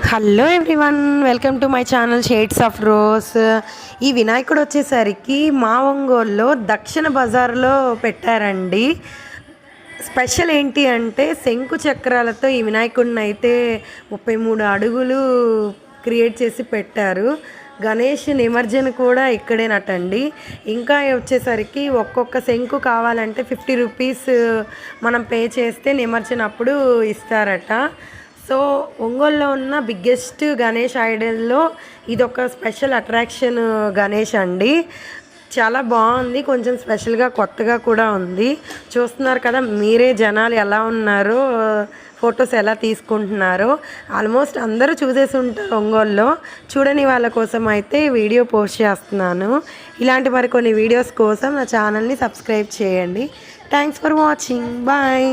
Hello everyone, welcome to my channel shades of rose. ఈ వినాయకుడు వచ్చేసరికి మా ఒంగోలులో దక్షిణ బజార్లో పెట్టారండి. స్పెషల్ ఏంటి అంటే శంకు చక్రాలతో ఈ వినాయకుడిని అయితే 33 అడుగులు క్రియేట్ చేసి పెట్టారు. గణేష్ నిమజ్జన కూడా ఇక్కడేనటండి. ఇంకా వచ్చేసరికి ఒక్కొక్క శంకు కావాలంటే 50 రూపీస్ మనం పే చేస్తే నిమజ్జన అప్పుడు ఇస్తారట. సో ఒంగోలులో ఉన్న బిగ్గెస్ట్ గణేష్ ఐడల్లో ఇదొక స్పెషల్ అట్రాక్షన్ గణేష్ అండి. చాలా బాగుంది, కొంచెం స్పెషల్గా కొత్తగా కూడా ఉంది. చూస్తున్నారు కదా మీరే, జనాలు ఎలా ఉన్నారో, ఫొటోస్ ఎలా తీసుకుంటున్నారో. ఆల్మోస్ట్ అందరూ చూసేసి ఉంటారు ఒంగోలులో. చూడని వాళ్ళ కోసం అయితే వీడియో పోస్ట్ చేస్తున్నాను. ఇలాంటి మరికొన్ని వీడియోస్ కోసం నా ఛానల్ని సబ్స్క్రైబ్ చేయండి. Thanks for watching. బాయ్.